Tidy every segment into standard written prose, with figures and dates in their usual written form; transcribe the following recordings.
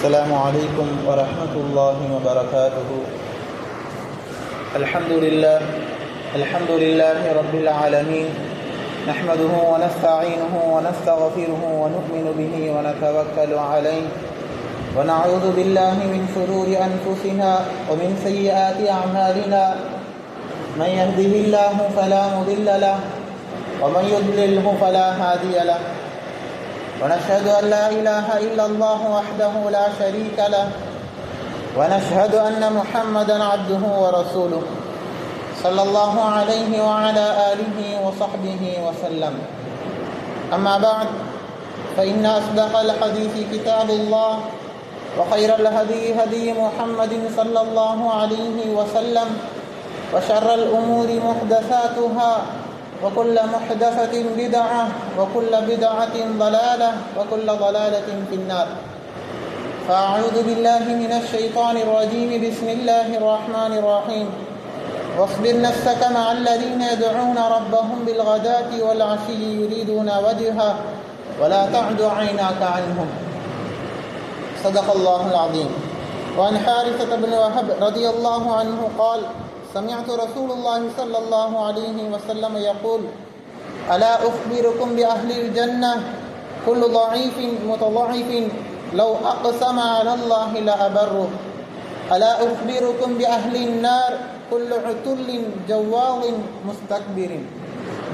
السلام عليكم ورحمة الله وبركاته. الحمد لله رب العالمين، نحمده ونستعينه ونستغفره ونؤمن به ونتوكل عليه، ونعوذ بالله من شرور أنفسنا ومن سيئات أعمالنا، من يهده الله فلا مضل له ومن يضلله فلا هادي له، ونشهد أن لا إله إلا الله وحده لا شريك له، ونشهد أن محمدا عبده ورسوله صلى الله عليه وعلى آله وصحبه وسلم. أما بعد، فإن أصدق الحديث كتاب الله، وخير الهدي هدي محمد صلى الله عليه وسلم، وشر الأمور محدثاتها، وكل محدثة بدعة، وكل بدعة ضلالة، وكل ضلالة في النار. فأعوذ بالله من الشيطان الرجيم. بسم الله الرحمن الرحيم. واصبر نفسك مع الذين يدعون ربهم بالغداة والعشي يريدون وجهه ولا تعد عيناك عنهم. صدق الله العظيم. وعن حارثة بن وهب رضي الله عنه قال: سمعت رسول الله صلى الله عليه وسلم يقول: ألا أخبركم بأهل الجنة كل ضعيف متضعف لو أقسم على الله لأبره، ألا أخبركم بأهل النار كل عتل جواظ مستكبر.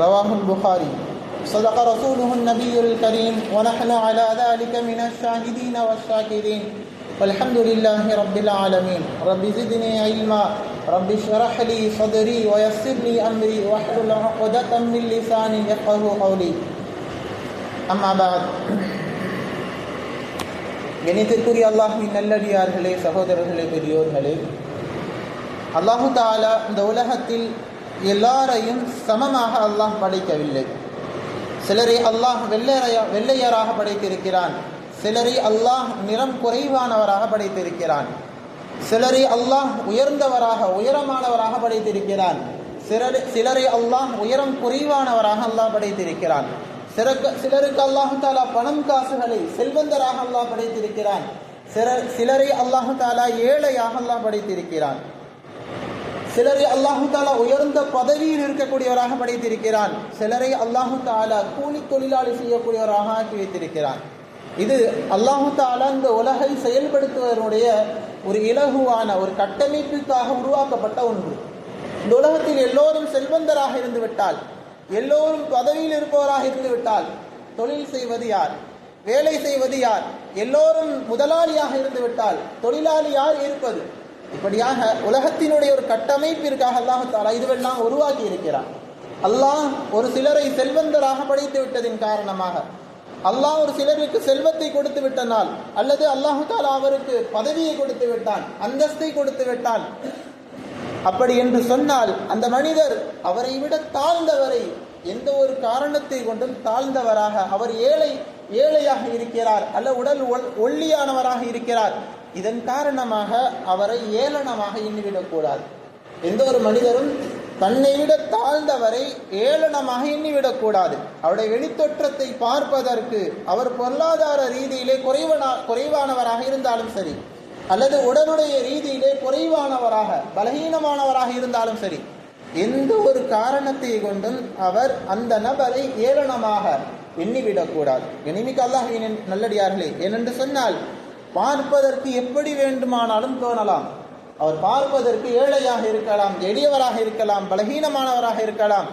رواه البخاري. صدق رسوله النبي الكريم، ونحن على ذلك من الشاهدين والشاكرين، والحمد لله رب العالمين. رب زدني علما، رب اشرح لي صدري ويسر لي أمري واحلل عقدة من لساني يفقهوا قولي. أما بعد. கணித்திற்குரிய அல்லாஹ்வின் நல்லடியார்களே, சகோதரர்களே, பெரியோர்களே, அல்லாஹு தஆலா இந்த உலகத்தில் எல்லாரையும் சமமாக அல்லாஹ் படைக்கவில்லை. சிலரை அல்லாஹ் வெள்ளையராக படைத்திருக்கிறான், சிலரை அல்லாஹ் நிறம் குறைவானவராக படைத்திருக்கிறான், சிலரை அல்லாஹ் உயரமானவராக படைத்திருக்கிறான், சிலரை அல்லாஹ் உயரம் குறைவானவராக அல்லாஹ் படைத்திருக்கிறான். சிலருக்கு அல்லாஹு தாலா பணம் காசுகளை செல்வந்தராக அல்லாஹ் படைத்திருக்கிறான், சிலரை அல்லாஹு தாலா ஏழையாக அல்லாஹ் படைத்திருக்கிறான், சிலரை அல்லாஹு தாலா உயர்ந்த பதவியில் இருக்கக்கூடியவராக படைத்திருக்கிறான், சிலரை அல்லாஹு தாலா கூலி தொழிலாளி செய்யக்கூடியவராக ஆக்கி வைத்திருக்கிறான். இது அல்லாஹு தாலா இந்த உலகை செயல்படுத்துவதனுடைய ஒரு இலகுவான ஒரு கட்டமைப்புக்காக உருவாக்கப்பட்ட ஒன்று. இந்த உலகத்தில் எல்லோரும் செல்வந்தராக இருந்து விட்டால், எல்லோரும் பதவியில் இருப்பவராக இருந்து விட்டால், தொழில் செய்வது யார், வேலை செய்வது யார், எல்லோரும் முதலாளியாக இருந்து விட்டால் தொழிலாளி யார் இருப்பது? இப்படியாக உலகத்தினுடைய ஒரு கட்டமைப்பிற்காக அல்லாஹு தாலா இதுவெல்லாம் உருவாக்கி இருக்கிறான். அல்லாஹ் ஒரு சிலரை செல்வந்தராக படைத்து விட்டதின் காரணமாக, அல்லாஹ் ஒரு சிலருக்கு செல்வத்தை கொடுத்து விட்டனால், அல்லது அல்லாஹு தாலா அவருக்கு பதவியை கொடுத்து விட்டான், அந்தஸ்தை கொடுத்து விட்டான், அப்படி என்று சொன்னால் அந்த மனிதர் அவரை விட தாழ்ந்தவரை எந்த ஒரு காரணத்தை கொண்டும் தாழ்ந்தவராக, அவர் ஏழையாக இருக்கிறார், அல்ல உடல் ஒல்லியானவராக இருக்கிறார், இதன் காரணமாக அவரை ஏளனமாக எண்ணிவிடக்கூடாது. எந்த ஒரு மனிதரும் தன்னை விட தாழ்ந்தவரை ஏளனமாக எண்ணிவிடக்கூடாது. அவருடைய வெளித்தோற்றத்தை பார்ப்பதற்கு அவர் பொருளாதார ரீதியிலே குறைவானவராக இருந்தாலும் சரி, அல்லது உடலுடைய ரீதியிலே குறைவானவராக பலகீனமானவராக இருந்தாலும் சரி, எந்த ஒரு காரணத்தை கொண்டும் அவர் அந்த நபரை ஏளனமாக எண்ணிவிடக்கூடாது. இனிமிக்கு அல்லாஹ்வின் நல்லடியார்களே, ஏனென்று சொன்னால் பார்ப்பதற்கு எப்படி வேண்டுமானாலும் தோணலாம். அவர் பார்ப்பதற்கு ஏழையாக இருக்கலாம், எளியவராக இருக்கலாம், பலகீனமானவராக இருக்கலாம்.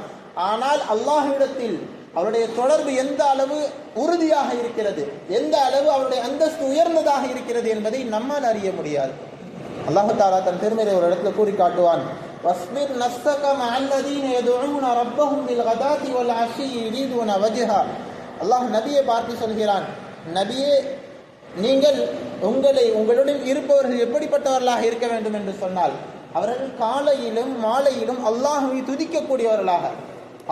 ஆனால் அல்லாஹ்விடத்தில் அவருடைய தொடர்பு எந்த அளவு உறுதியாக இருக்கிறது, எந்த அளவு அவருடைய அந்தஸ்து உயர்ந்ததாக இருக்கிறது என்பதை நம்மால் அறிய முடியாது. அல்லாஹு தஆலா தன் திருமறை ஒரு இடத்துல கூறி காட்டுவான்: வஸ்பிர் நஃப்ஸக மஅல்லதீன யதுஊன ரப்பஹும் பில்கதாத்தி வல் அஷி யுரீதுன வஜ்ஹா. அல்லாஹ் நபியை பார்த்து சொல்கிறான், நபியே, நீங்கள் உங்களுடன் இருப்பவர்கள் எப்படிப்பட்டவர்களாக இருக்க வேண்டும் என்று சொன்னால், அவர்கள் காலையிலும் மாலையிலும் அல்லாஹ்வை துதிக்கக்கூடியவர்களாக,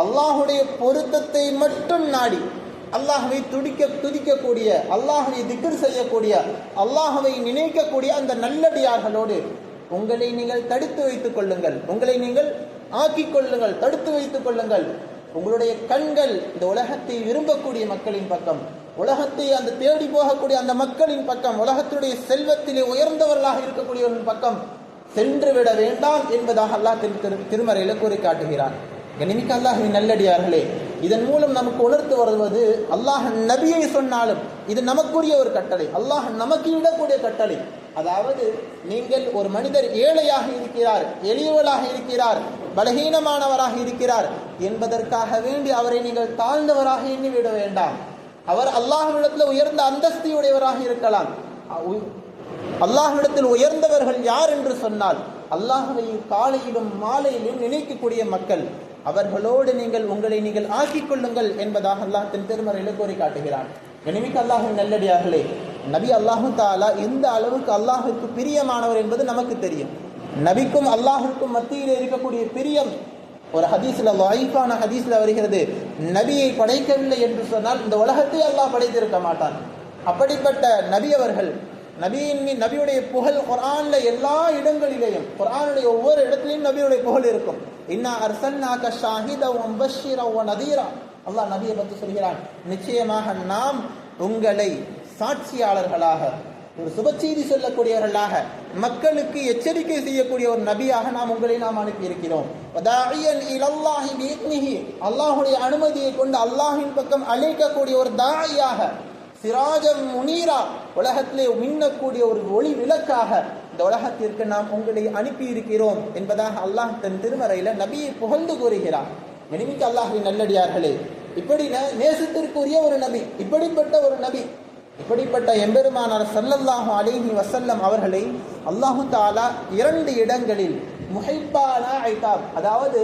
அல்லாஹுடைய பொருத்தத்தை மட்டும் நாடி அல்லாஹ்வை துதிக்கக்கூடிய, அல்லாஹ்வை திக்ர் செய்யக்கூடிய, அல்லாஹ்வை நினைக்கக்கூடிய அந்த நல்லடியார்களோடு உங்களை நீங்கள் தடுத்து வைத்துக் கொள்ளுங்கள், உங்களை நீங்கள் ஆக்கிக் கொள்ளுங்கள், தடுத்து வைத்துக் கொள்ளுங்கள். உங்களுடைய கண்கள் இந்த உலகத்தை விரும்பக்கூடிய மக்களின் பக்கம், உலகத்தை அந்த தேடி போகக்கூடிய அந்த மக்களின் பக்கம், உலகத்துடைய செல்வத்திலே உயர்ந்தவர்களாக இருக்கக்கூடியவர்களின் பக்கம் சென்று விட வேண்டாம் என்பதாக அல்லாஹ் திருமறையில கூறி காட்டுகிறான். கண்ணியமிக்க அல்லாஹ்வின் நல்லடியார்களே, இதன் மூலம் நமக்கு உணர்த்து வருவது, அல்லாஹ் நபியை சொன்னாலும் இது நமக்குரிய ஒரு கட்டளை, அல்லாஹ் நமக்கு இடக்கூடிய கட்டளை. அதாவது நீங்கள் ஒரு மனிதர் ஏழையாக இருக்கிறார், எளியவளாக இருக்கிறார், பலகீனமானவராக இருக்கிறார் என்பதற்காக வேண்டி அவரை நீங்கள் தாழ்ந்தவராக எண்ணிவிட வேண்டாம். அவர் அல்லாஹ்விடத்தில் உயர்ந்த அந்தஸ்தியுடையவராக இருக்கலாம். அல்லாஹ்விடத்தில் உயர்ந்தவர்கள் யார் என்று சொன்னால் அல்லாஹ்வை காலையிலும் மாலையிலும் நினைக்கக்கூடிய மக்கள். அவர்களோடு உங்களை நீங்கள் ஆக்கிக் கொள்ளுங்கள் என்பதாக அல்லாஹ் தன் திருமறையில் கூறி காட்டுகிறான். கண்ணியமிக்க அல்லாஹ்வின் நல்லடியார்களே, நபி அல்லாஹு தாலா எந்த அளவுக்கு அல்லாஹுக்கு பிரியமானவர் என்பது நமக்கு தெரியும். நபிக்கும் அல்லாஹுக்கும் மத்தியில் இருக்கக்கூடிய பிரியம் ஒரு ஹதீஸ்ல, லைஃபான ஹதீஸ்ல வருகிறது, நபியை படைக்கவில்லை என்று சொன்னால் இந்த உலகத்தை அல்லாஹ் படைத்திருக்க மாட்டான். அப்படிப்பட்ட நபி அவர்கள், நபியுடைய புகழ் குர்ஆன்ல எல்லா இடங்களிலேயும், குர்ஆனுடைய ஒவ்வொரு இடத்திலையும் நபியுடைய புகழ் இருக்கும். இன்னா அர்சல்னாக ஷாஹிதன் வ முபஷ்ஷிரன் வ நதீரா. அல்லாஹ் நபியை பற்றி சொல்கிறான், நிச்சயமாக நாம் உங்களை சாட்சியாளர்களாக, ஒரு சுபச்செய்தி சொல்லக்கூடியவர்களாக, மக்களுக்கு எச்சரிக்கை செய்யக்கூடிய ஒரு நபியாக உங்களை நாம் அனுப்பி இருக்கிறோம். அல்லாஹுடைய அனுமதியை கொண்டு அல்லாஹின் பக்கம் அழைக்கக்கூடிய ஒரு தாயியாக, சிராஜம் முனீரா, உலகத்திலே மின்னக்கூடிய ஒரு ஒளி விளக்காக இந்த உலகத்திற்கு நாம் உங்களை அனுப்பி இருக்கிறோம் என்பதாக அல்லாஹ் தன் திருமறையில நபியை புகழ்ந்து கூறுகிறார். கண்ணியமிக்க அல்லாஹ்வின் நல்லடியார்களே, இப்படி நேசத்திற்குரிய ஒரு நபி, இப்படிப்பட்ட ஒரு நபி, இப்படிப்பட்ட எம்பெருமானார் ஸல்லல்லாஹு அலைஹி வஸல்லம் அவர்களை அல்லாஹு தஆலா 2 இடங்களில் முஹிப்பானா ஐதாப், அதாவது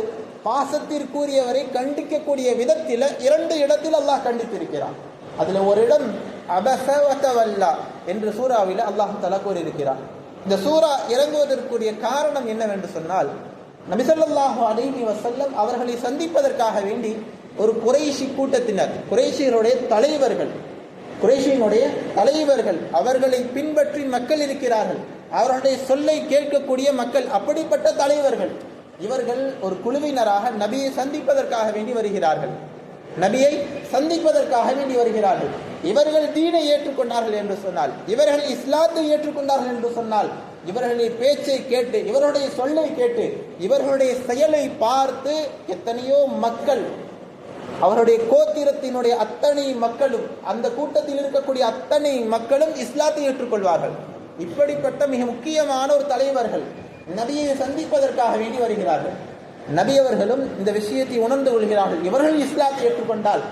பாசத்திற்குரியவரை கண்டிக்கக்கூடிய விதத்தில் 2 இடத்தில் அல்லாஹ் கண்டித்திருக்கிறார். அதுல ஒரு இடம் அபஸ வ தவல்லா என்று சூராவில் அல்லாஹ் தஆலா கூறியிருக்கிறார். இந்த சூரா இறங்குவதற்குரிய காரணம் என்னவென்று சொன்னால், நபி ஸல்லல்லாஹு அலைஹி வஸல்லம் அவர்களை சந்திப்பதற்காக வேண்டி ஒரு குறைஷி கூட்டத்தினர், குறைஷியருடைய தலைவர்கள், அவர்களை பின்பற்றி மக்கள் இருக்கிறார்கள், அவர்களுடைய சொல்லை கேட்கக்கூடிய மக்கள், அப்படிப்பட்ட தலைவர்கள் இவர்கள் ஒரு குழுவினராக நபியை சந்திப்பதற்காக வேண்டி வருகிறார்கள். இவர்கள் தீனை ஏற்றுக்கொண்டார்கள் என்று சொன்னால், இவர்கள் இஸ்லாத்தை ஏற்றுக்கொண்டார்கள் என்று சொன்னால், இவர்களுடைய பேச்சை கேட்டு, இவர்களுடைய சொல்லை கேட்டு, இவர்களுடைய செயலை பார்த்து எத்தனையோ மக்கள், அவருடைய கோத்திரத்தினுடைய அத்தனை மக்களும், அந்த கூட்டத்தில் இருக்கக்கூடிய அத்தனை மக்களும் இஸ்லாத்தை ஏற்றுக்கொள்வார்கள். இப்படிப்பட்ட மிக முக்கியமான ஒரு தலைவர்கள் நபியை சந்திப்பதற்காக வேண்டி வருகிறார்கள். நபி அவர்களும் இந்த விஷயத்தை உணர்ந்து கொள்கிறார்கள். இவர்கள் இஸ்லாத்தை ஏற்றுக்கொண்டால்,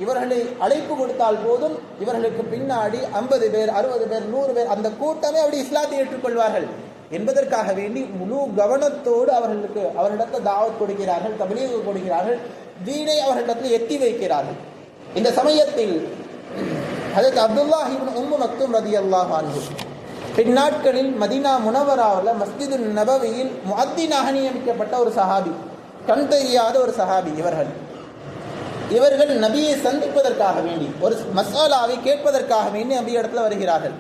இவர்களை அழைப்பு கொடுத்தால் போதும், இவர்களுக்கு பின்னாடி 50 பேர், 60 பேர், 100 பேர், அந்த கூட்டமே அப்படி இஸ்லாத்தை ஏற்றுக்கொள்வார்கள் என்பதற்காக வேண்டி முழு கவனத்தோடு அவர்களிடத்தில் தாவத் கொடுக்கிறார்கள், தப்லீக் கொடுக்கிறார்கள், தீனை அவர்களிடத்தில் எத்தி வைக்கிறார்கள். இந்த சமயத்தில் ஹஜ்ரத் அப்துல்லாஹ் இப்னு உம்மு மக்தூம் ரலியல்லாஹு அன்ஹு பின்னாட்களில் மதீனா முனவராவில் மஸ்ஜிது நபவியில் முஅத்தினாக நியமிக்கப்பட்ட ஒரு சஹாபி, கண் தெரியாத ஒரு சஹாபி. இவர்கள் நபியை சந்திப்பதற்காக வேண்டி, ஒரு மசாலாவை கேட்பதற்காக வேண்டி நபி இடத்துல வருகிறார்கள்.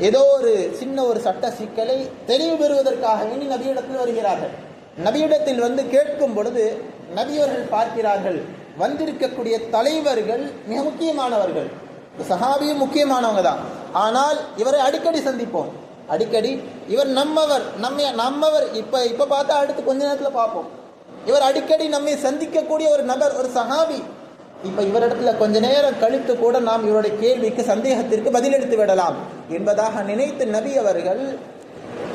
ஏதோ ஒரு சின்ன ஒரு சட்ட சிக்கலை தெளிவு பெறுவதற்காக வேண்டி நபியிடத்தில் வருகிறார்கள். நபியிடத்தில் வந்து கேட்கும் பொழுது நபியவர்கள் பார்க்கிறார்கள், வந்திருக்கக்கூடிய தலைவர்கள் மிக முக்கியமானவர்கள், சஹாபியும் முக்கியமானவங்க தான். ஆனால் இவரை அடிக்கடி சந்திப்போம், அடிக்கடி இவர் நம்மவர் இப்ப பார்த்தா அடுத்து கொஞ்ச நேரத்தில் பார்ப்போம். இவர் அடிக்கடி நம்மை சந்திக்கக்கூடிய ஒரு நபர், ஒரு சஹாபி. இப்ப இவரிடத்துல கொஞ்ச நேரம் கழித்து கூட நாம் இவருடைய கேள்விக்கு, சந்தேகத்திற்கு பதிலளித்து விடலாம் என்பதாக நினைத்து நபி அவர்கள்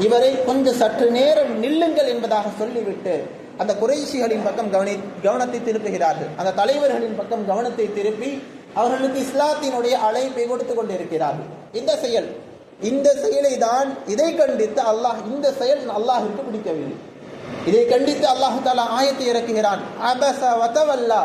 இவரை கொஞ்சம் சற்று நேரம் நில்லுங்கள் என்பதாக சொல்லிவிட்டு அந்த குறைஷிகளின் பக்கம் கவனத்தை திருப்புகிறார்கள். அந்த தலைவர்களின் பக்கம் கவனத்தை திருப்பி அவர்களுக்கு இஸ்லாத்தினுடைய அழைப்பை கொடுத்து கொண்டிருக்கிறார்கள். இந்த செயலை தான், இதை கண்டித்து அல்லாஹ், இந்த செயல் அல்லாஹிற்கு பிடிக்கவில்லை. இதை கண்டித்து அல்லாஹ் தஆலா ஆயத்தை இறக்குகிறான். அபஸ வ தவல்லா,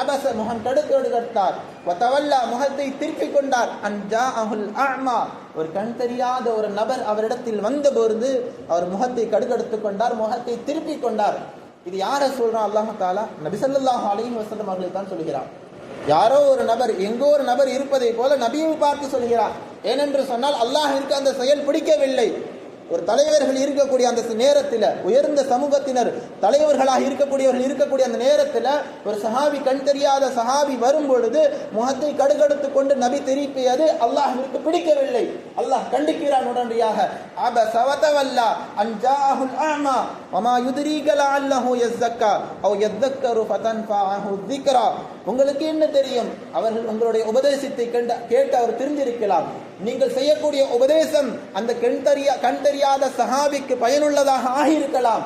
அபஸ முகம் தடுத்தார், வ தவல்லா முகத்தை திருப்பிக் கொண்டார், அன் ஜாஅஹுல் அஅமா, ஒரு கண் தெரியாத ஒரு நபர் அவரிடத்தில் வந்தபோது அவர் முகத்தை கடுகடுத்துக் கொண்டார், முகத்தை திருப்பிக் கொண்டார். இது யாரை சொல்றான் அல்லாஹ் தஆலா? நபி ஸல்லல்லாஹு அலைஹி வஸல்லம் அவர்களை தான் சொல்கிறார். யாரோ ஒரு நபர், எங்கோ ஒரு நபர் இருப்பதை போல நபியை பார்த்து சொல்கிறார். ஏனென்று சொன்னால் அல்லாஹ்விற்கு அந்த செயல் பிடிக்கவில்லை. ஒரு தலைவர்கள் இருக்கக்கூடிய அந்த நேரத்தில், உயர்ந்த சமூகத்தினர் தலைவர்களாக இருக்கக்கூடிய அந்த நேரத்தில் ஒரு சஹாபி, கண் தெரியாத சஹாபி வரும் பொழுது முகத்தை கடுகடுத்து கொண்டு நபி திருப்பியது அல்லாஹ்விற்கு பிடிக்கவில்லை. அல்லாஹ் கண்டிக்கிறான் உடனடியாக. அபஸ வதவல்லா அன் ஜாஅஹுல் அஅமா வமா யுத்ரீக லஅல்லஹு யஸக்கா அவ் யذكரு ஃபதன்ஃபஅஹு ذிக்ரா. உங்களுக்கு என்ன தெரியும், அவர்கள் உங்களுடைய உபதேசத்தை கேட்டு அவர் திருந்திருக்கலாம். நீங்கள் செய்யக்கூடிய உபதேசம் அந்த கண் தெரியாத சஹாபிக்கு பயனுள்ளதாக ஆகியிருக்கலாம்.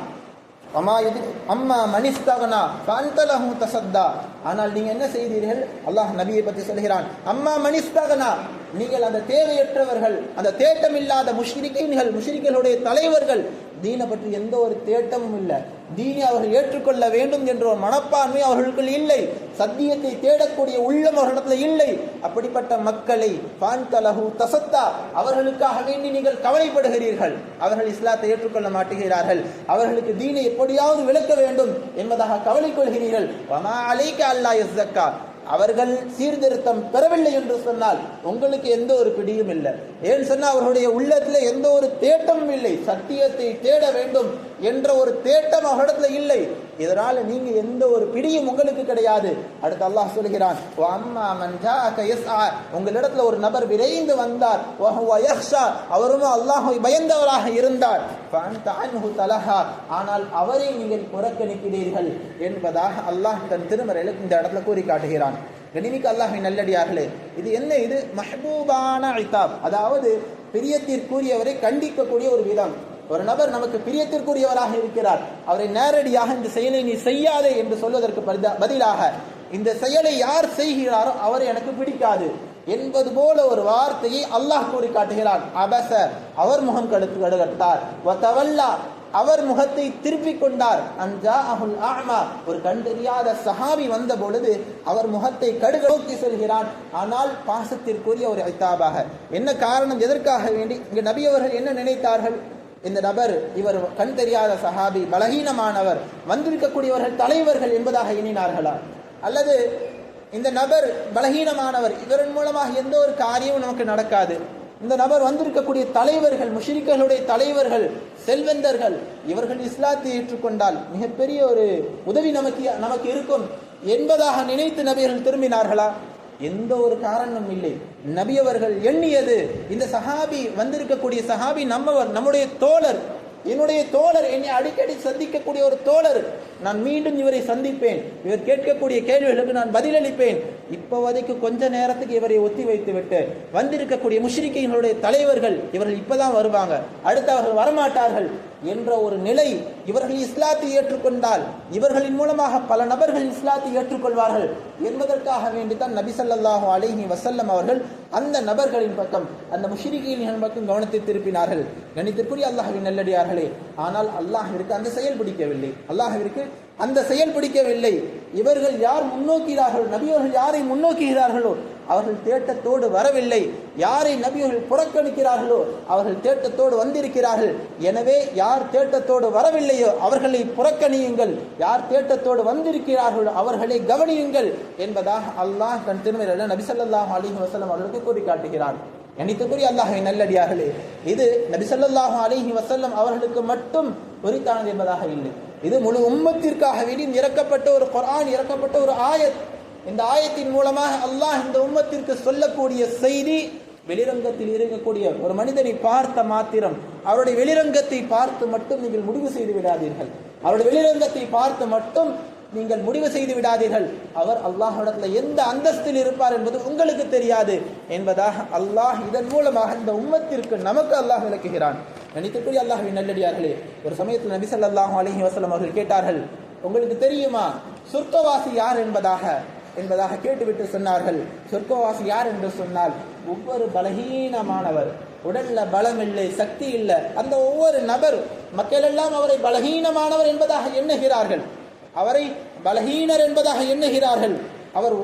அம்மா மனிஸ்தகனா காந்தலஹு தசத்தா. ஆனால் நீங்க என்ன செய்தீர்கள்? அல்லாஹ் நபியை பற்றி சொல்கிறான், அம்மா மனிஸ்தகனா, நீங்கள் அந்த தேவையற்றவர்கள், அந்த தேட்டமில்லாத முஷ்ரிக்குகளுடைய தலைவர்கள், தீனை பற்றி எந்த ஒரு தேட்டமும் இல்லை, தீனை அவர்கள் ஏற்றுக்கொள்ள வேண்டும் என்ற ஒரு மனப்பான்மை அவர்களுக்கு இல்லை, சத்தியத்தை தேடக்கூடிய உள்ளம் அவர்களிடத்தில் இல்லை. அப்படிப்பட்ட மக்களை பான்தலஹு தசத்தா, அவர்களுக்காக வேண்டி நீங்கள் கவலைப்படுகிறீர்கள். அவர்கள் இஸ்லாத்தை ஏற்றுக்கொள்ள மாட்டுகிறார்கள், அவர்களுக்கு தீனை எப்படியாவது விளக்க வேண்டும் என்பதாக கவலை கொள்கிறீர்கள். வமா அலைக அல்லா யஸக்கா, அவர்கள் சீர்திருத்தம் பெறவில்லை என்று சொன்னால் உங்களுக்கு எந்த ஒரு பிடியும் இல்லை. ஏன் சொன்னால் அவர்களுடைய உள்ளத்தில் எந்த ஒரு தேட்டமும் இல்லை, சத்தியத்தை தேட வேண்டும் என்ற ஒரு தேட்டம் அவர்களிடத்தில் இல்லை. இதனால் நீங்க எந்த ஒரு பிடியும் உங்களுக்கு கிடையாது. அடுத்து அல்லாஹ் சொல்கிறான், உங்களிடத்துல ஒரு நபர் விரைந்து வந்தார், அவரும் அல்லாஹ்வை பயந்தவராக இருந்தார், ஆனால் அவரை நீங்கள் புறக்கணிக்கிறீர்கள் என்பதாக அல்லாஹ் தன் திருமறையில் இந்த இடத்துல கூறி காட்டுகிறான். கனிமிக்கு அல்லாஹ்வின் நல்லடியார்களே, இது என்ன? இது மஹ்பூபான இதாப், அதாவது பிரியத்திற்குரியவரை கண்டிக்கக்கூடிய ஒரு விதம். ஒரு நபர் நமக்கு பிரியத்திற்குரியவராக இருக்கிறார், அவரை நேரடியாக இந்த செயலை நீ செய்யாதே என்று சொல்வதற்கு பதிலாக இந்த செயலை யார் செய்கிறாரோ அவரை எனக்கு பிடிக்காது என்பது போல ஒரு வார்த்தையை அல்லாஹ் கூறி காட்டுகிறான். அபஸ, அவர் முகம் கடுகட்டார், வதவல்லா, அவர் முகத்தை திருப்பிக் கொண்டார், அன்ஜாஅஹுல் அஅமா, ஒரு கண் தெரியாத சஹாபி வந்த பொழுது அவர் முகத்தை கடுக நோக்கி சொல்கிறான். ஆனால் பாசத்திற்குரிய ஒரு ஐத்தாபாக. என்ன காரணம்? எதற்காக வேண்டி இங்கு நபி அவர்கள் என்ன நினைத்தார்கள்? இந்த நபர், இவர் கண் தெரியாத சஹாபி, பலகீனமானவர், வந்திருக்கக்கூடியவர்கள் தலைவர்கள் என்பதாக எண்ணினார்களா? அல்லது இந்த நபர் பலகீனமானவர், இவரின் மூலமாக எந்த ஒரு காரியமும் நமக்கு நடக்காது, இந்த நபர் வந்திருக்கக்கூடிய தலைவர்கள், முஷ்ரிக்குகளுடைய தலைவர்கள், செல்வந்தர்கள், இவர்கள் இஸ்லாத்தை ஏற்றுக்கொண்டால் மிகப்பெரிய ஒரு உதவி நமக்கு இருக்கும் என்பதாக நினைத்து நபியர்கள் திரும்பினார்களா? எந்த ஒரு காரணமும் இல்லை. நபி அவர்கள் எண்ணியது, இந்த சஹாபி, வந்திருக்கக்கூடிய சஹாபி நம்முடைய தோழர், என்னுடைய தோழர், என்னை அடிக்கடி சந்திக்கக்கூடிய ஒரு தோழர், நான் மீண்டும் இவரை சந்திப்பேன், இவர் கேட்கக்கூடிய கேள்விகளுக்கு நான் பதிலளிப்பேன், இப்போதைக்கு கொஞ்ச நேரத்துக்கு இவரை ஒத்தி வைத்து விட்டு வந்திருக்கக்கூடிய முஷ்ரிக்குகளுடைய தலைவர்கள், இவர்கள் இப்பதான் வருவாங்க, அடுத்து அவர்கள் வரமாட்டார்கள் என்ற ஒரு நிலை. இவர்கள் இஸ்லாத்தை ஏற்றுக்கொண்டால் இவர்களின் மூலமாக பல நபர்கள் இஸ்லாத்தை ஏற்றுக்கொள்வார்கள் என்பதற்காக வேண்டித்தான் நபி ஸல்லல்லாஹு அலைஹி வஸல்லம் அவர்கள் அந்த நபர்களின் பக்கம், அந்த முஷ்ரிக்கீன்களின் பக்கம் கவனத்தை திருப்பினார்கள். கணித்திற்குரிய அல்லாஹ்வின் நல்லடியார்களே, ஆனால் அல்லாஹ்விற்கு அந்த செயல் பிடிக்கவில்லை. அல்லாஹ்விற்கு அந்த செயல் பிடிக்கவில்லை. இவர்கள் யார் முன்னோக்கிறார்கள், நபியவர்கள் யாரை முன்னோக்குகிறார்களோ அவர்கள் தேட்டத்தோடு வரவில்லை. யாரை நபியவர்கள் புறக்கணிக்கிறார்களோ அவர்கள் தேட்டத்தோடு வந்திருக்கிறார்கள். எனவே யார் தேட்டத்தோடு வரவில்லையோ அவர்களை புறக்கணியுங்கள், யார் தேட்டத்தோடு வந்திருக்கிறார்களோ அவர்களை கவனியுங்கள் என்பதாக அல்லாஹ் தன் திருமறையில் நபி ஸல்லல்லாஹு அலைஹி வஸல்லம் அவர்களுக்கு கூறி காட்டுகிறான். கணித்துக்குரிய அல்லாஹ்வின் நல்லடியார்களே, இது நபி ஸல்லல்லாஹு அலைஹி வஸல்லம் அவர்களுக்கு மட்டும் உரித்தானது என்பதாக இல்லை. இது முழு உம்மத்திற்காக வேண்டி இறக்கப்பட்ட ஒரு குர்ஆன், இறக்கப்பட்ட ஒரு ஆயத். இந்த ஆயத்தின் மூலமாக அல்லாஹ் இந்த உம்மத்திற்கு சொல்லக்கூடிய செய்தி, வெளிரங்கத்தில் இருக்கக்கூடிய ஒரு மனிதனை பார்த்த மாத்திரம் அவருடைய வெளிரங்கத்தை பார்த்து மட்டும் நீங்கள் முடிவு செய்து விடாதீர்கள். அவருடைய வெளிரங்கத்தை பார்த்து மட்டும் நீங்கள் முடிவு செய்து விடாதீர்கள். அவர் அல்லாஹ்விடத்தில் எந்த அந்தஸ்தில் இருப்பார் என்பது உங்களுக்கு தெரியாது என்பதாக அல்லாஹ் இதன் மூலமாக இந்த உம்மத்திற்கு நமக்கு அல்லாஹ் விளக்குகிறான். கணித்துக்குரிய அல்லாஹ்வின் நல்லடியார்களே, ஒரு சமயத்தில் நபி ஸல்லல்லாஹு அலைஹி வஸல்லம் அவர்கள் கேட்டார்கள், உங்களுக்கு தெரியுமா சொர்க்கவாசி யார் என்பதாக கேட்டுவிட்டு சொன்னார்கள், சொர்க்கவாசி யார் என்று சொன்னால் ஒவ்வொரு பலகீனமானவர், உடல்ல பலம் இல்லை, சக்தி இல்லை, அந்த ஒவ்வொரு நபர், மக்கள் எல்லாம் அவரை பலகீனமானவர் என்பதாக எண்ணுகிறார்கள், அவரை பலகீனர் என்பதாக எண்ணுகிறார்கள். அவர்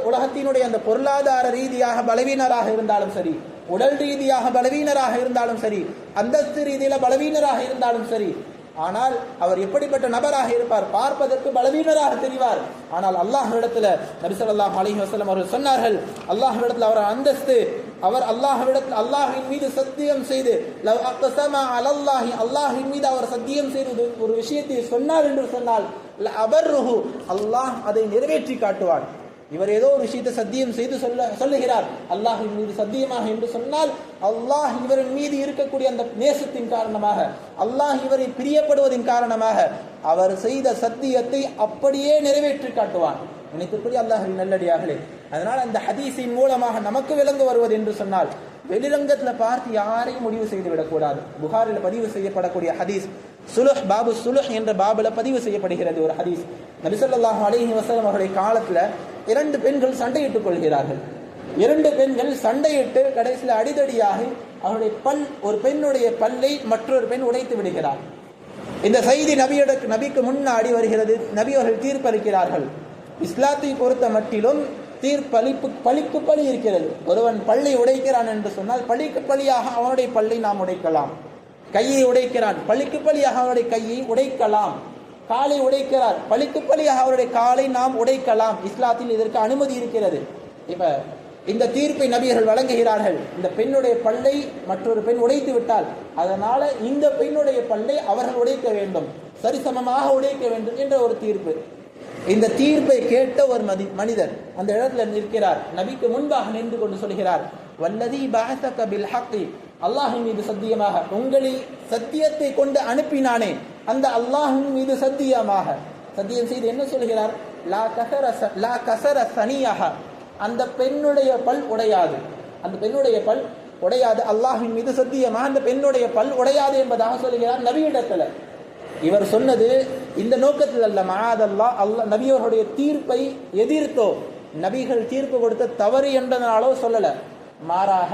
உலகத்தினுடைய அந்த பொருளாதார ரீதியாக பலவீனராக இருந்தாலும் சரி, உடல் ரீதியாக பலவீனராக இருந்தாலும் சரி, அந்தஸ்து ரீதியில பலவீனராக இருந்தாலும் சரி, ஆனால் அவர் எப்படிப்பட்ட நபராக இருப்பார்? பார்ப்பதற்கு பலவீனராக தெரிவார். ஆனால் அல்லாஹ்விடத்தில் நபி ஸல்லல்லாஹு அலைஹி வஸல்லம் அவர்கள் சொன்னார்கள், அல்லாஹ்விடத்தில் அவர் அந்தஸ்து அவர் அல்லாஹ்வின் மீது சத்தியம் செய்து லவ் அக்ஸம அலல்லாஹி அல்லாஹ்வின் மீது அவர் சத்தியம் செய்து ஒரு விஷயத்தை சொன்னார் என்று சொன்னால் அபர்ருஹு அல்லாஹ் அதை நிறைவேற்றி காட்டுவார். இவர் ஏதோ ஒரு விஷயத்தை சத்தியம் செய்து சொல்லுகிறார் அல்லாஹ்வின் மீது சத்தியமாக என்று சொன்னால் அல்லாஹ் இவரின் மீது இருக்கக்கூடிய அந்த நேசத்தின் காரணமாக, அல்லாஹ் இவரை பிரியப்படுவதின் காரணமாக அவர் செய்த சத்தியத்தை அப்படியே நிறைவேற்றி காட்டுவான். நினைத்துக்கூடிய அல்லாஹ்வின் நல்லடியார்களே, அதனால் அந்த ஹதீஸின் மூலமாக நமக்கு விளங்க வருவது என்று சொன்னால் வெளிரங்கத்தில் பார்த்து யாரையும் முடிவு செய்து விடக்கூடாது. புகாரில் பதிவு செய்யப்படக்கூடிய ஹதீஸ் சுலுஹ் பாபு சுலுஹ் என்ற பாபுல பதிவு செய்யப்படுகிறது ஒரு ஹதீஸ். நபி ஸல்லல்லாஹு அலைஹி வஸல்லம் அவருடைய காலத்தில் 2 பெண்கள் சண்டையிட்டுக் கொள்கிறார்கள். 2 பெண்கள் சண்டையிட்டு கடைசியில் அடிதடியாகி அவருடைய ஒரு பெண்ணுடைய பல்லை மற்றொரு பெண் உடைத்து விடுகிறார். இந்த செய்தி நபிக்கு முன்னாடி வருகிறது. நபி அவர்கள் தீர்ப்பளிக்கிறார்கள். இஸ்லாத்தை பொறுத்த மட்டிலும் பழிக்கு பழி இருக்கிறது. ஒருவன் பல்லை உடைக்கிறான் என்று சொன்னால் பழிக்கு பழியாக அவனுடைய பல்லை நாம் உடைக்கலாம். கையை உடைக்கிறான், பழிக்கு பழியாக அவனுடைய கையை உடைக்கலாம். காலை உடைக்கிறார், பழிக்கு பழியாக அவருடைய காலை நாம் உடைக்கலாம். இஸ்லாத்தில் இதற்கு அனுமதி இருக்கிறது. இப்ப இந்த தீர்ப்பை நபியர்கள் வழங்குகிறார்கள். இந்த பெண்ணுடைய பல்லை மற்றொரு பெண் உடைத்து விட்டால் அதனால இந்த பெண்ணுடைய பல்லை அவர்கள் உடைக்க வேண்டும், சரிசமமாக உடைக்க வேண்டும் என்ற ஒரு தீர்ப்பு. இந்த தீர்ப்பை கேட்ட ஒரு மனிதர் அந்த இடத்துல நிற்கிறார். நபிக்கு முன்பாக நின்று கொண்டு சொல்கிறார், வல்லதி பஅஸக பில் ஹக்கி, அல்லாஹ்வின் மீது சத்தியமாக உங்களை சத்தியத்தை கொண்டு அனுப்பினானே அந்த அல்லாஹ்வின் மீது சத்தியமாக சத்தியம் செய்து என்ன சொல்கிறார், லா கஸர சனியஹ, அந்த பெண்ணுடைய பல் உடையாது, அந்த பெண்ணுடைய பல் உடையாது, அல்லாஹ்வின் மீது சத்தியமாக அந்த பெண்ணுடைய பல் உடையாது என்பதாக சொல்கிறார் நபியிடத்துல. இவர் சொன்னது இந்த நோக்கத்தில் அல்ல, மஆதல்லாஹ், அல்லாஹ் நபியவர்களுடைய தீர்ப்பை எதிர்த்தோ நபிகள் தீர்ப்பு கொடுத்த தவறு என்றனாலோ சொல்லல. மாறாக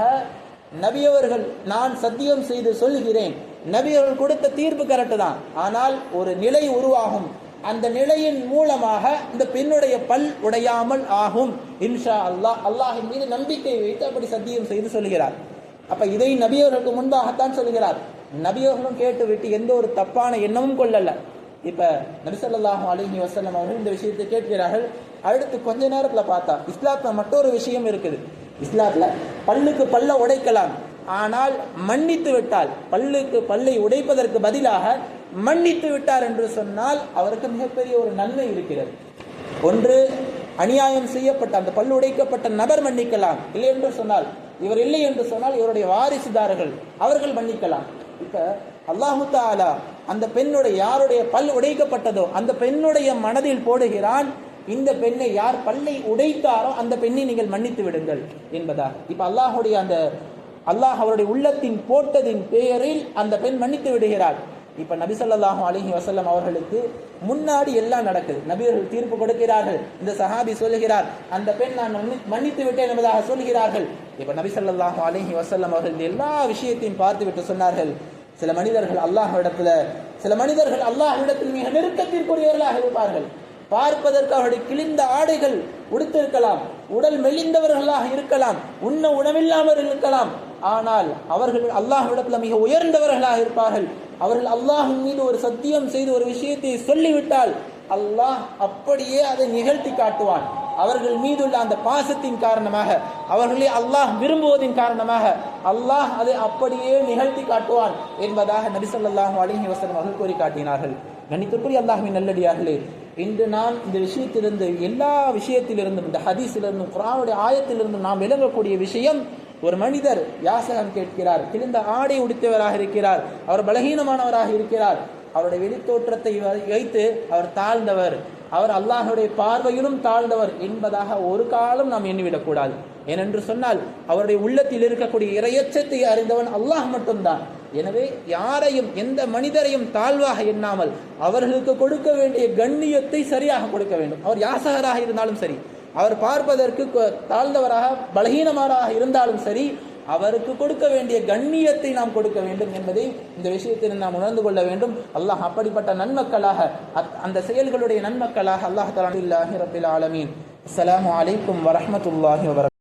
நபியவர்கள் நான் சத்தியம் செய்து சொல்கிறேன், நபியவர்கள் கொடுத்த தீர்ப்பு கரெக்டு தான், ஆனால் ஒரு நிலை உருவாகும், அந்த நிலையின் மூலமாக இந்த பெண்ணுடைய பல் உடையாமல் ஆகும் இன்ஷா அல்லாஹ், அல்லாஹின் மீது நம்பிக்கை வைத்து அப்படி சத்தியம் செய்து சொல்கிறார். அப்ப இதை நபியவர்களுக்கு முன்பாகத்தான் சொல்கிறார். நபியவர்களும் கேட்டுவிட்டு எந்த ஒரு தப்பான எண்ணமும் கொள்ளல. இப்ப நபி ஸல்லல்லாஹு அலைஹி வஸல்லம் அவர்கள் இந்த விஷயத்தை கேட்கிறார்கள். அடுத்து கொஞ்ச நேரத்துல பார்த்தா இஸ்லாத்துல மற்றொரு விஷயம் இருக்குது. இஸ்லாத்துல பல்லுக்கு பல்ல உடைக்கலாம், ஆனால் மன்னித்து விட்டால், பல்லுக்கு பல்லை உடைப்பதற்கு பதிலாக மன்னித்து விட்டார் என்று சொன்னால் அவருக்கு மிகப்பெரிய ஒரு நன்மை இருக்கிறது. ஒன்று, அநியாயம் செய்யப்பட்ட அந்த பல்லு உடைக்கப்பட்ட நபர் மன்னிக்கலாம், இல்லை என்று சொன்னால் இவர் இல்லை என்று சொன்னால் இவருடைய வாரிசுதாரர்கள் அவர்கள் மன்னிக்கலாம். இப்ப அல்லாஹு தஆலா அந்த பெண்ணுடைய யாருடைய பல் உடைக்கப்பட்டதோ அந்த பெண்ணுடைய மனதில் போடுகிறான், இந்த பெண்ணை யார் பல்லை உடைத்தாரோ அந்த பெண்ணை நீங்கள் மன்னித்து விடுங்கள் என்பதா. இப்ப அல்லாஹ் அவருடைய உள்ளத்தின் போட்டதின் பெயரில் அந்த பெண் மன்னித்து விடுகிறாள். இப்ப நபி ஸல்லல்லாஹு அலைஹி வஸல்லம் அவர்களுக்கு முன்னாடி எல்லாம் நடக்குது. நபியர்கள் தீர்ப்பு கொடுக்கிறார்கள், இந்த சஹாபி சொல்லுகிறார் அந்த பெண் நான் மன்னித்து விட்டேன் என்பதாக சொல்கிறார்கள். இப்ப நபி ஸல்லல்லாஹு அலைஹி வஸல்லம் அவர்கள் இந்த எல்லா விஷயத்தையும் பார்த்து விட்டு சொன்னார்கள், சில மனிதர்கள் அல்லாஹ்விடத்தில் மிக நெருக்கத்திற்குரியவர்களாக இருப்பார்கள். பார்ப்பதற்கு அவருடைய கிழிந்த ஆடைகள் உடுத்திருக்கலாம், உடல் மெலிந்தவர்களாக இருக்கலாம், உண்ண உணவில்லாமல் இருக்கலாம், ஆனால் அவர்கள் அல்லாஹ்விடத்தில் மிக உயர்ந்தவர்களாக இருப்பார்கள். அவர்கள் அல்லாஹின் மீது ஒரு சத்தியம் செய்து ஒரு விஷயத்தை சொல்லிவிட்டால் அல்லாஹ் அப்படியே அதை நிகழ்த்தி காட்டுவான். அவர்கள் மீதுள்ள அந்த பாசத்தின் காரணமாக, அவர்களே அல்லாஹ் விரும்புவதின் காரணமாக அல்லாஹ் அதை அப்படியே நிகழ்த்தி காட்டுவான் என்பதாக நபி ஸல்லல்லாஹு அலைஹி வஸல்லம் அவர்கள் கூறி காட்டினார்கள். கண்ணியத்திற்குரிய அல்லாஹ்வின் நல்லடியார்களே, இன்று நாம் இந்த விஷயத்திலிருந்து, எல்லா விஷயத்திலிருந்தும், இந்த ஹதீஸிலிருந்தும், குர்ஆனுடைய ஆயத்திலிருந்தும் நாம் விளங்கக்கூடிய விஷயம், ஒரு மனிதர் யாசகம் கேட்கிறார், கிழிந்த ஆடை உடுத்தவராக இருக்கிறார், அவர் பலகீனமானவராக இருக்கிறார், அவருடைய வெளித்தோற்றத்தை வைத்து அவர் தாழ்ந்தவர், அவர் அல்லாஹ்வுடைய பார்வையிலும் தாழ்ந்தவர் என்பதாக ஒரு காலம் நாம் எண்ணிவிடக்கூடாது. ஏனென்று சொன்னால் அவருடைய உள்ளத்தில் இருக்கக்கூடிய இறையச்சத்தை அறிந்தவன் அல்லாஹ் மட்டும்தான். எனவே யாரையும், எந்த மனிதரையும் தாழ்வாக எண்ணாமல் அவர்களுக்கு கொடுக்க வேண்டிய கண்ணியத்தை சரியாக கொடுக்க வேண்டும். அவர் யாசகராக இருந்தாலும் சரி, அவர் பார்ப்பதற்கு தாழ்ந்தவராக பலகீனமாராக இருந்தாலும் சரி, அவருக்கு கொடுக்க வேண்டிய கண்ணியத்தை நாம் கொடுக்க வேண்டும் என்பதை இந்த விஷயத்தில் நாம் உணர்ந்து கொள்ள வேண்டும். அல்லாஹ் அப்படிப்பட்ட நன்மக்களாக, அந்த செயல்களுடைய நன்மக்களாக அல்லாஹ் தஆலா ரப்பில் ஆலமீன். அஸ்ஸலாமு அலைக்கும் வரஹ்மத்துல்லாஹி வபரகாத்துஹு.